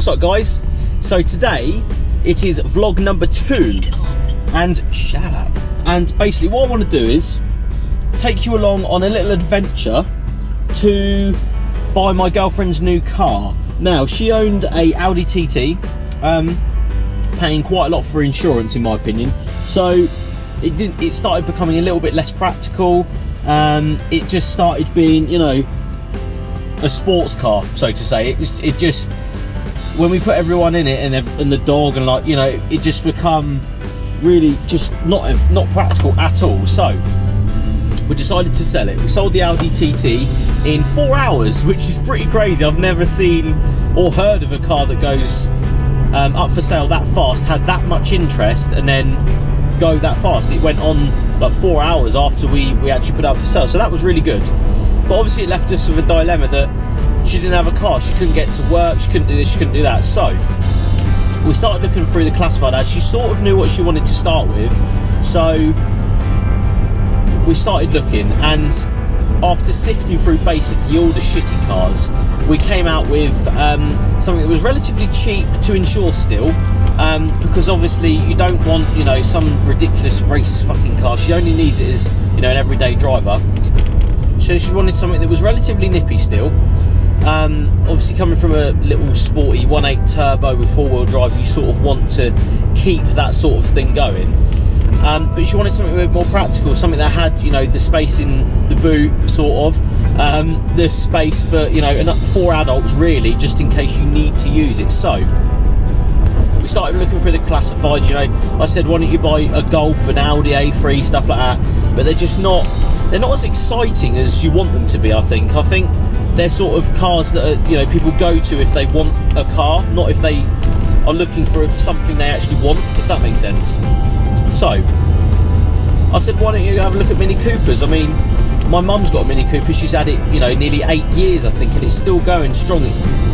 What's up, guys? So today it is vlog number 2, and shut up. And basically what I want to do is take you along on a little adventure to buy my girlfriend's new car. Now, she owned a Audi TT, paying quite a lot for insurance in my opinion, so it started becoming a little bit less practical. It just started being, you know, a sports car, so to say. It just when we put everyone in it and the dog and, like, you know, it just become really just not practical at all. So we decided to sell it. We sold the Audi TT in 4 hours, which is pretty crazy. I've never seen or heard of a car that goes up for sale that fast, had that much interest, and then go that fast. It went on like 4 hours after we actually put it up for sale, so that was really good. But obviously it left us with a dilemma that she didn't have a car, she couldn't get to work, she couldn't do this, she couldn't do that. So we started looking through the classified ads. She sort of knew what she wanted to start with, so we started looking, and after sifting through basically all the shitty cars, we came out with something that was relatively cheap to insure still, because obviously you don't want, you know, some ridiculous race fucking car. She only needs it as, you know, an everyday driver. So she wanted something that was relatively nippy still. Obviously coming from a little sporty 1.8 turbo with 4-wheel drive, you sort of want to keep that sort of thing going. But she wanted something a bit more practical, something that had, you know, the space in the boot, sort of, the space for, you know, 4 adults really, just in case you need to use it. So we started looking through the classifieds. You know, I said, why don't you buy a Golf, an Audi A3, stuff like that, but they're not as exciting as you want them to be. I think they're sort of cars that are, you know, people go to if they want a car, not if they are looking for something they actually want, if that makes sense. So I said, why don't you have a look at Mini Coopers? I mean, my mum's got a Mini Cooper. She's had it, you know, nearly 8 years, I think, and it's still going strong.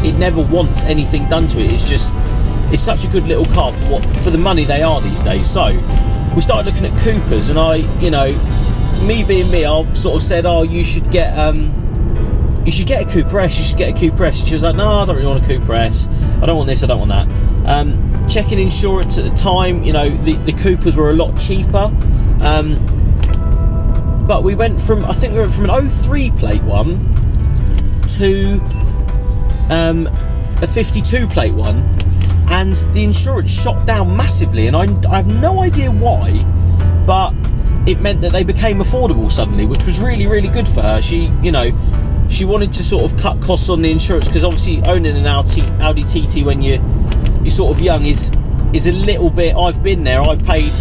It never wants anything done to it. It's such a good little car for the money they are these days. So we started looking at Coopers, and I, you know, me being me, I sort of said, oh, you should get a Cooper S. You should get a Cooper S. And she was like, no, I don't really want a Cooper S. I don't want this, I don't want that. Checking insurance at the time, you know, the Coopers were a lot cheaper. But we went from an 03 plate one to a 52 plate one, and the insurance shot down massively, and I have no idea why, but it meant that they became affordable suddenly, which was really, really good for her. She, you know, she wanted to sort of cut costs on the insurance, because obviously owning an Audi TT when you're sort of young is a little bit. I've been there. I've paid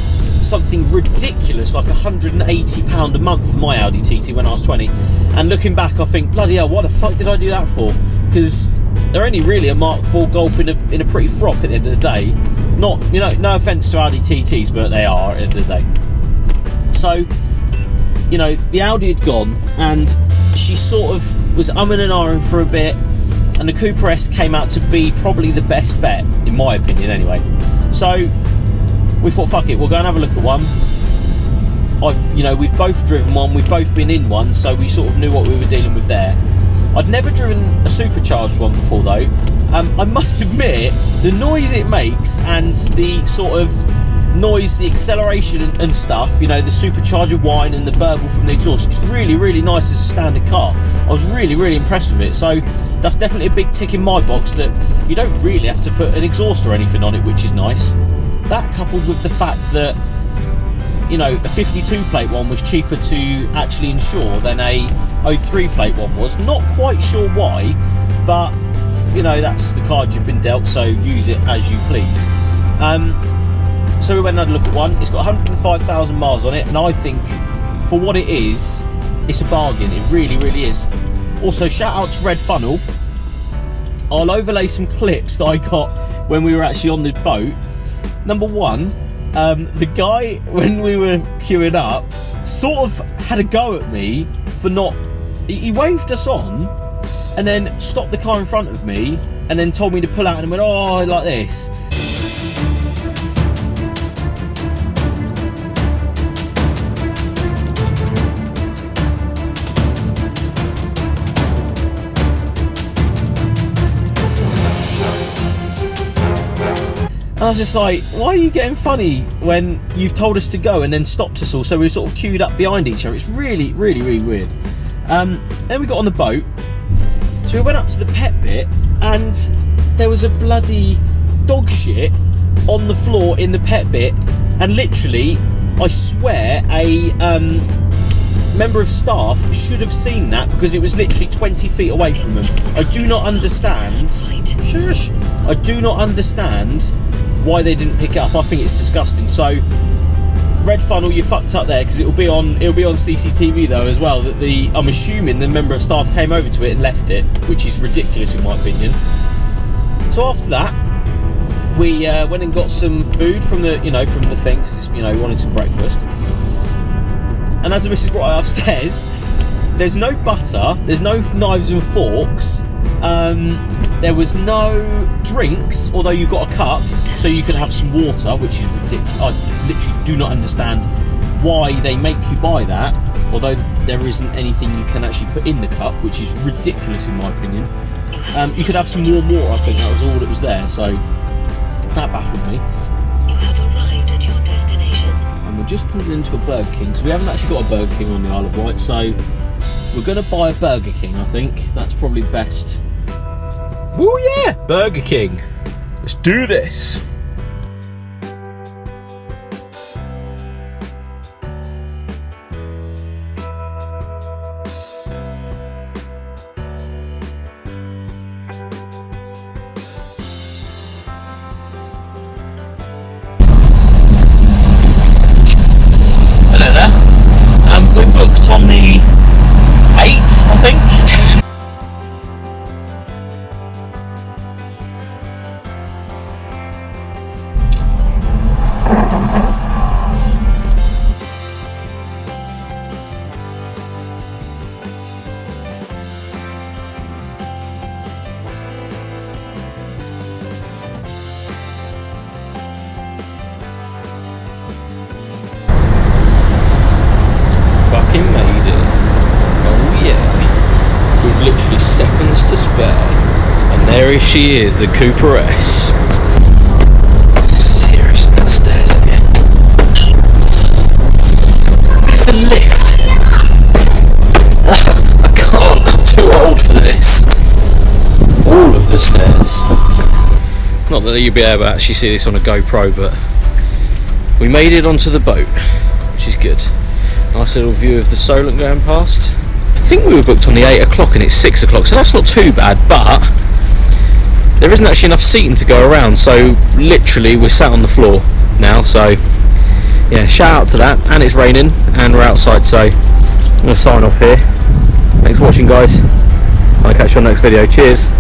something ridiculous like £180 a month for my Audi TT when I was 20, and looking back I think, bloody hell, what the fuck did I do that for? Because they're only really a Mark IV Golf in a pretty frock at the end of the day. Not, you know, no offence to Audi TTs, but they are at the end of the day. So, you know, the Audi had gone, and she sort of was umming and ahhing for a bit, and the Cooper S came out to be probably the best bet, in my opinion anyway. So we thought, fuck it, we'll go and have a look at one. You know, we've both driven one, we've both been in one, so we sort of knew what we were dealing with there. I'd never driven a supercharged one before though. I must admit, the noise it makes and the sort of noise, the acceleration and stuff, you know, the supercharger whine and the burble from the exhaust, it's really, really nice as a standard car. I was really, really impressed with it. So that's definitely a big tick in my box, that you don't really have to put an exhaust or anything on it, which is nice. That coupled with the fact that, you know, a 52 plate one was cheaper to actually insure than a 03 plate one was. Not quite sure why, but, you know, that's the card you've been dealt, so use it as you please. So we went and had a look at one. It's got 105,000 miles on it, and I think for what it is, it's a bargain. It really, really is. Also, shout out to Red Funnel. I'll overlay some clips that I got when we were actually on the boat. Number one, the guy, when we were queuing up, sort of had a go at me for not... He waved us on, and then stopped the car in front of me, and then told me to pull out, and went, oh, like this. was just like, why are you getting funny when you've told us to go and then stopped us all? So we were sort of queued up behind each other. It's really, really, really weird. Then we got on the boat. So we went up to the pet bit, and there was a bloody dog shit on the floor in the pet bit, and literally, I swear, a member of staff should have seen that, because it was literally 20 feet away from them. I do not understand. Shush. I do not understand why they didn't pick it up. I think it's disgusting. So, Red Funnel, you fucked up there, because it'll be on CCTV though as well. That I'm assuming the member of staff came over to it and left it, which is ridiculous in my opinion. So after that, we went and got some food from the thing, cause, we wanted some breakfast. And as the missus brought it upstairs, there's no butter, there's no knives and forks, there was no drinks, although you got a cup, so you could have some water, which is ridiculous. I literally do not understand why they make you buy that, although there isn't anything you can actually put in the cup, which is ridiculous in my opinion. You could have some warm water, I think that was all that was there, so that baffled me. You have arrived at your destination. And we're just pulling into a Burger King, so we haven't actually got a Burger King on the Isle of Wight, so we're going to buy a Burger King, I think. That's probably best. Oh yeah, Burger King. Let's do this. Hello there. We're booked on the 8th, I think. Fucking made it. Oh yeah. With literally seconds to spare. And there she is, the Cooper S. Seriously, that stairs again. Where's the lift? I can't, I'm too old for this. All of the stairs. Not that you'll be able to actually see this on a GoPro, but we made it onto the boat, which is good. Nice little view of the Solent going past. I think we were booked on the 8 o'clock and it's 6 o'clock, so that's not too bad, but there isn't actually enough seating to go around, so literally we're sat on the floor now, so yeah, shout out to that. And it's raining and we're outside, so I'm going to sign off here. Thanks for watching, guys. I'll catch you on the next video. Cheers.